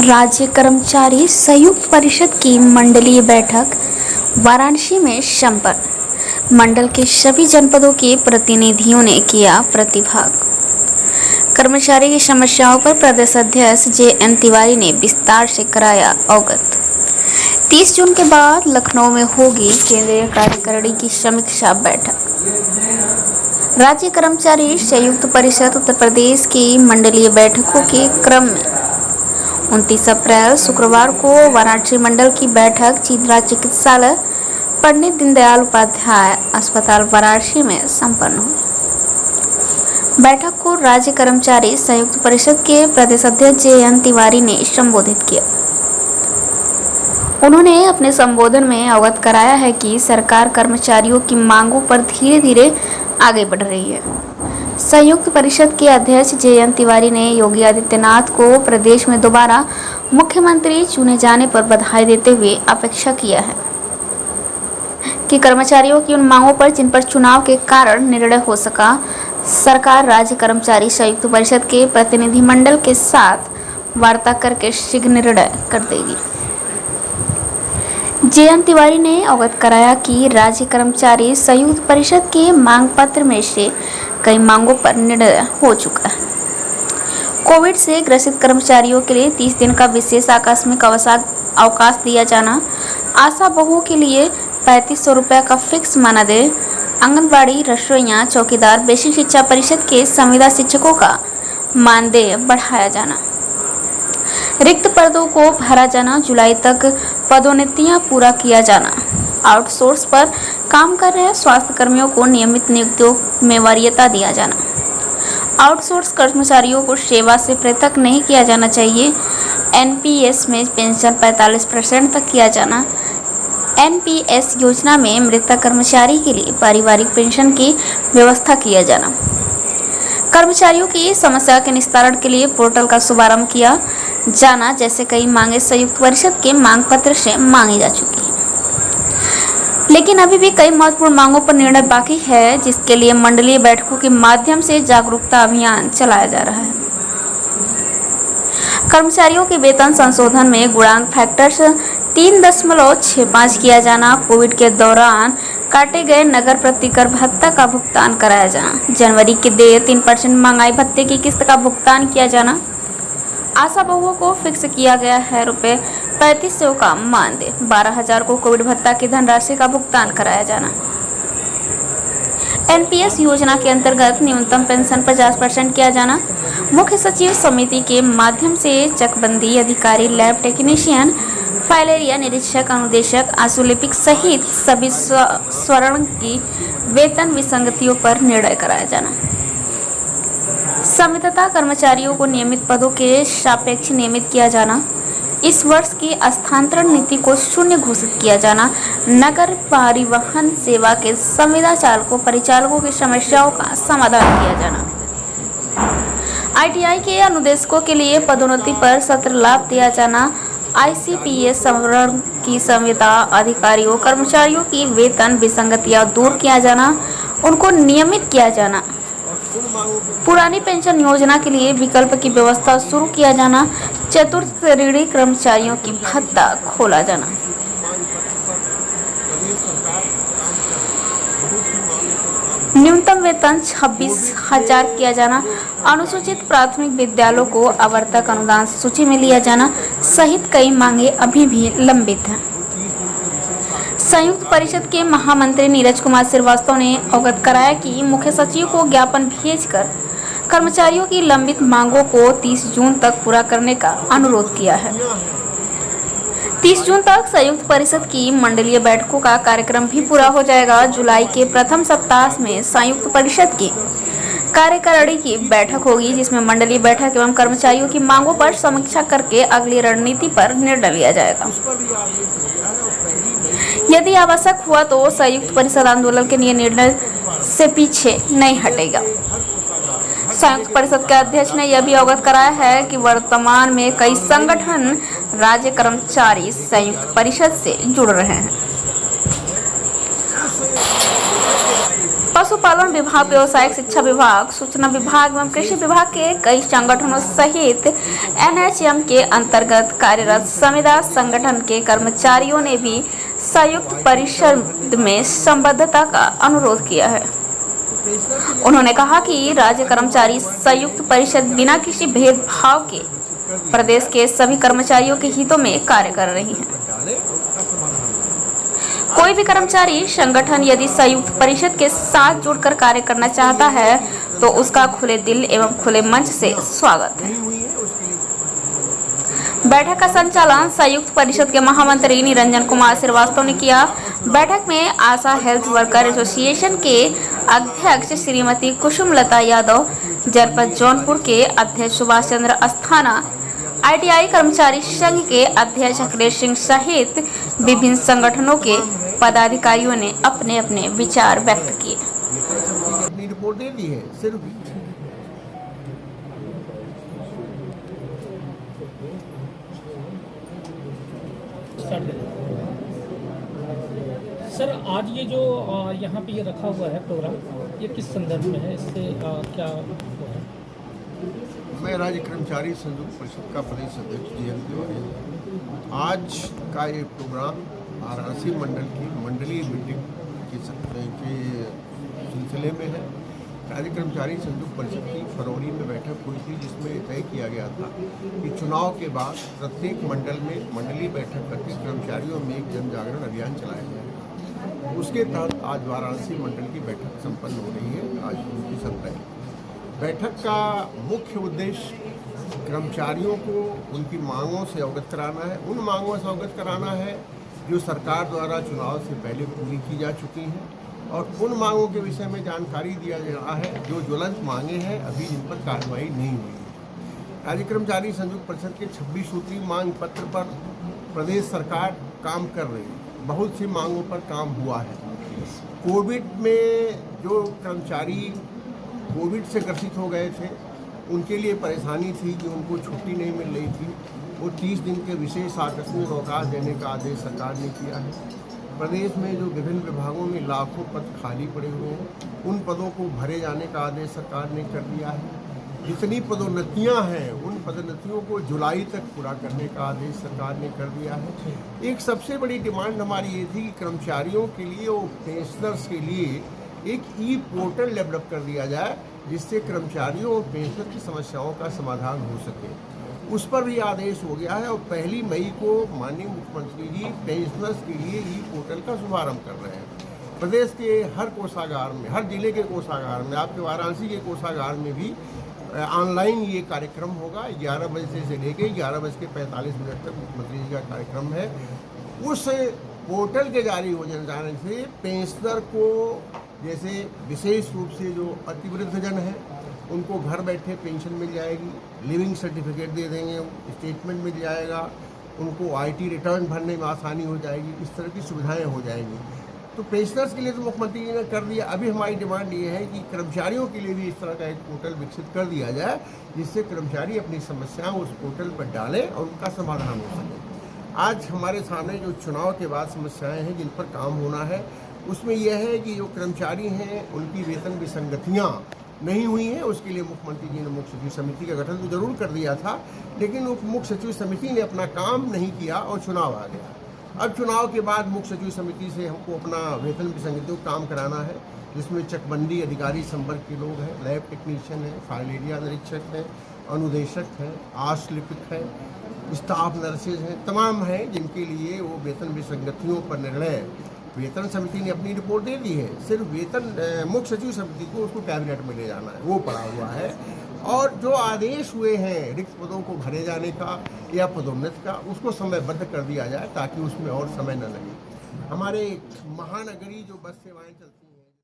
राज्य कर्मचारी संयुक्त परिषद की मंडलीय बैठक वाराणसी में संपन्न। मंडल के सभी जनपदों के प्रतिनिधियों ने किया प्रतिभाग। कर्मचारी की समस्याओं पर प्रदेश अध्यक्ष जे.एन. तिवारी ने विस्तार से कराया अवगत। 30 जून के बाद लखनऊ में होगी केंद्रीय कार्यकारिणी की समीक्षा बैठक। राज्य कर्मचारी संयुक्त परिषद उत्तर प्रदेश की मंडलीय बैठकों के क्रम में 29 अप्रैल शुक्रवार को वाराणसी मंडल की बैठक चित्रा चिकित्सालय पंडित दीनदयाल उपाध्याय अस्पताल वाराणसी में संपन्न हुई। बैठक को राज्य कर्मचारी संयुक्त परिषद के प्रदेश अध्यक्ष जे.एन. तिवारी ने संबोधित किया। उन्होंने अपने संबोधन में अवगत कराया है कि सरकार कर्मचारियों की मांगों पर धीरे धीरे आगे बढ़ रही है। संयुक्त परिषद के अध्यक्ष जे.एन. तिवारी ने योगी आदित्यनाथ को प्रदेश में दोबारा मुख्यमंत्री चुने जाने पर बधाई देते हुए अपेक्षा किया है कि कर्मचारियों की उन मांगों पर जिन पर चुनाव के कारण निर्णय हो सका, सरकार राज्य कर्मचारी संयुक्त परिषद के प्रतिनिधिमंडल के साथ वार्ता करके शीघ्र निर्णय कर देगी। जे.एन. तिवारी ने अवगत कराया कि राज्य कर्मचारी संयुक्त परिषद के मांग पत्र में से कई मांगों पर निर्णय हो चुका है। कोविड से ग्रसित कर्मचारियों के लिए 30 दिन का विशेष आकस्मिक अवकाश दिया जाना, आशा बहुओं के लिए 3500 रुपये का फिक्स मानदेय, आंगनबाड़ी रसोइयां, चौकीदार, बेसिक शिक्षा परिषद के संविदा शिक्षकों का मानदेय बढ़ाया जाना, रिक्त पदों को भरा जाना, जुलाई तक पदोन्नतियां पूरा किया जाना, आउटसोर्स पर काम कर रहे स्वास्थ्य कर्मियों को नियमित नियुक्तियों में वरीयता दिया जाना, आउटसोर्स कर्मचारियों को सेवा से पृथक नहीं किया जाना चाहिए, एनपीएस में पेंशन 45% तक किया जाना, एनपीएस योजना में मृतक कर्मचारी के लिए पारिवारिक पेंशन की व्यवस्था किया जाना, कर्मचारियों की समस्या के निस्तारण के लिए पोर्टल का शुभारंभ किया जाना जैसे कई मांगे संयुक्त परिषद के मांग पत्र से मांगी जा चुकी है। लेकिन अभी भी कई महत्वपूर्ण मांगों पर निर्णय बाकी है, जिसके लिए मंडलीय बैठकों के माध्यम से जागरूकता अभियान चलाया जा रहा है। कर्मचारियों के वेतन संशोधन में गुणांक फैक्टर 3.65 किया जाना, कोविड के दौरान काटे गए नगर प्रतिकर भत्ता का भुगतान कराया जाना, जनवरी के देय 3% महंगाई भत्ते की किस्त का भुगतान किया जाना, आशा बहुओं को फिक्स किया गया है ₹3500 का मानदेय, 12,000 को कोविड भत्ता की धनराशि का भुगतान कराया जाना, एनपीएस योजना के अंतर्गत न्यूनतम पेंशन 50% किया जाना, मुख्य सचिव समिति के माध्यम से चकबंदी अधिकारी, लैब टेक्नीशियन, फाइल एरिया निरीक्षक, अनुदेशक, आशुलिपिक सहित सभी स्वर्ण की वेतन विसंगतियों पर निर्णय कराया जाना, संविदा कर्मचारियों को नियमित पदों के सापेक्ष नियमित किया जाना, इस वर्ष की स्थानांतरण नीति को शून्य घोषित किया जाना, नगर परिवहन सेवा के संविदा चालकों परिचालकों की समस्याओं का समाधान किया जाना, आईटीआई के अनुदेशकों के लिए पदोन्नति पर सत्र लाभ दिया जाना, आईसीपीएस संवरण की संविदा अधिकारियों कर्मचारियों की वेतन विसंगतियां दूर किया जाना, उनको नियमित किया जाना, पुरानी पेंशन योजना के लिए विकल्प की व्यवस्था शुरू किया जाना, चतुर्थ श्रेणी कर्मचारियों की भत्ता खोला जाना। न्यूनतम वेतन 26,000 किया जाना, अनुसूचित प्राथमिक विद्यालयों को आवर्तक अनुदान सूची में लिया जाना सहित कई मांगे अभी भी लंबित हैं। संयुक्त परिषद के महामंत्री नीरज कुमार श्रीवास्तव ने अवगत कराया कि मुख्य सचिव को ज्ञापन भेजकर कर्मचारियों की लंबित मांगों को 30 जून तक पूरा करने का अनुरोध किया है। 30 जून तक संयुक्त परिषद की मंडलीय बैठकों का कार्यक्रम भी पूरा हो जाएगा। जुलाई के प्रथम सप्ताह में संयुक्त परिषद की कार्यकारिणी की बैठक होगी, जिसमें मंडलीय बैठक एवं कर्मचारियों की मांगों पर समीक्षा करके अगली रणनीति पर निर्णय लिया जाएगा। यदि आवश्यक हुआ तो संयुक्त परिषद आंदोलन के निर्णय से पीछे नहीं हटेगा। संयुक्त परिषद के अध्यक्ष ने यह भी अवगत कराया है कि वर्तमान में कई संगठन राज्य कर्मचारी संयुक्त परिषद से जुड़ रहे हैं। पशुपालन विभाग, व्यवसायिक शिक्षा विभाग, सूचना विभाग एवं कृषि विभाग के कई संगठनों सहित एनएचएम के अंतर्गत कार्यरत संविदा संगठन के कर्मचारियों ने भी संयुक्त परिषद में संबद्धता का अनुरोध किया है। उन्होंने कहा कि राज्य कर्मचारी संयुक्त परिषद बिना किसी भेदभाव के प्रदेश के सभी कर्मचारियों के हितों में कार्य कर रही है। कोई भी कर्मचारी संगठन यदि संयुक्त परिषद के साथ जुड़कर कार्य करना चाहता है तो उसका खुले दिल एवं खुले मंच से स्वागत है। बैठक का संचालन संयुक्त परिषद के महामंत्री निरंजन कुमार श्रीवास्तव ने किया। बैठक में आशा हेल्थ वर्कर एसोसिएशन के अध्यक्ष श्रीमती कुसुमलता यादव, जनपद जौनपुर के अध्यक्ष सुभाष चंद्र अस्थाना, ITI कर्मचारी संघ के अध्यक्ष अखिलेश सिंह सहित विभिन्न संगठनों के पदाधिकारियों ने अपने अपने विचार व्यक्त किए। अपनी रिपोर्ट दे दी है सिर्फ सर, आज ये जो यहाँ पे ये रखा हुआ है प्रोग्राम, ये किस संदर्भ में है? इससे क्या है? मैं राज्य कर्मचारी संयुक्त परिषद का प्रदेश अध्यक्ष JN तिवारी। आज का ये प्रोग्राम वाराणसी मंडल की मंडलीय मीटिंग के सिलसिले में है। राज्य कर्मचारी संयुक्त परिषद की फरवरी में बैठक हुई थी, जिसमें तय किया गया था कि चुनाव के बाद प्रत्येक मंडल में मंडलीय बैठक करके कर्मचारियों में एक जन जागरण अभियान चलाया जाएगा। उसके तहत आज वाराणसी मंडल की बैठक संपन्न हो रही है। आज उनकी 17 बैठक का मुख्य उद्देश्य कर्मचारियों को उनकी मांगों से अवगत कराना है। उन मांगों से अवगत कराना है जो सरकार द्वारा चुनाव से पहले पूरी की जा चुकी हैं, और उन मांगों के विषय में जानकारी दिया जा रहा है जो ज्वलंत मांगे हैं, अभी जिन पर कार्रवाई नहीं हुई है। राज्य कर्मचारी संयुक्त परिषद के 26 सूत्री मांग पत्र पर प्रदेश सरकार काम कर रही है। बहुत सी मांगों पर काम हुआ है। कोविड में जो कर्मचारी कोविड से ग्रसित हो गए थे, उनके लिए परेशानी थी कि उनको छुट्टी नहीं मिल रही थी। वो 30 दिन के विशेष आकस्मिक अवकाश देने का आदेश सरकार ने किया है। प्रदेश में जो विभिन्न विभागों में लाखों पद खाली पड़े हुए हैं, उन पदों को भरे जाने का आदेश सरकार ने कर दिया है। जितनी पदोन्नतियां हैं, उन पदोन्नतियों को जुलाई तक पूरा करने का आदेश सरकार ने कर दिया है। एक सबसे बड़ी डिमांड हमारी ये थी कि कर्मचारियों के लिए और पेंशनर्स के लिए एक पोर्टल डेवलप कर दिया जाए, जिससे कर्मचारियों और पेंशनर की समस्याओं का समाधान हो सके। उस पर भी आदेश हो गया है और 1 मई को माननीय मुख्यमंत्री जी पेंशनर्स के लिए पोर्टल का शुभारंभ कर रहे हैं। प्रदेश के हर कोषागार में, हर जिले के कोषागार में, आपके वाराणसी के कोषागार में भी ऑनलाइन ये कार्यक्रम होगा। 11 बजे से लेकर 11:45 तक मुख्यमंत्री जी का कार्यक्रम है। उस पोर्टल के जारी हो जाने से पेंशनर को, जैसे विशेष रूप से जो अतिवृद्धजन है, उनको घर बैठे पेंशन मिल जाएगी, लिविंग सर्टिफिकेट दे देंगे, स्टेटमेंट मिल जाएगा, उनको IT रिटर्न भरने में आसानी हो जाएगी। इस तरह की सुविधाएं हो जाएंगी। तो पेंशनर्स के लिए तो मुख्यमंत्री जी ने कर दिया। अभी हमारी डिमांड ये है कि कर्मचारियों के लिए भी इस तरह का एक पोर्टल विकसित कर दिया जाए, जिससे कर्मचारी अपनी समस्याएं उस पोर्टल पर डालें और उनका समाधान हो सके। आज हमारे सामने जो चुनाव के बाद समस्याएं हैं जिन पर काम होना है, उसमें यह है कि जो कर्मचारी हैं उनकी वेतन विसंगतियाँ नहीं हुई हैं। उसके लिए मुख्यमंत्री जी ने मुख्य सचिव समिति का गठन तो जरूर कर दिया था, लेकिन उप मुख्य सचिव समिति ने अपना काम नहीं किया और चुनाव आ गया। अब चुनाव के बाद मुख्य सचिव समिति से हमको अपना वेतन विसंगतियों का काम कराना है, जिसमें चकबंदी अधिकारी संपर्क के लोग हैं, लैब टेक्नीशियन है, फाइल एरिया निरीक्षक हैं, अनुदेशक हैं, आश लिपिक है, स्टाफ नर्सेज हैं, तमाम हैं, जिनके लिए वो वेतन विसंगतियों पर निर्णय वेतन समिति ने अपनी रिपोर्ट दे दी है। सिर्फ वेतन मुख्य सचिव समिति को उसको कैबिनेट में ले जाना है, वो पड़ा हुआ है। और जो आदेश हुए हैं रिक्त पदों को भरे जाने का या पदोन्नति का, उसको समयबद्ध कर दिया जाए ताकि उसमें और समय न लगे। हमारे महानगरीय जो बस सेवाएं चलती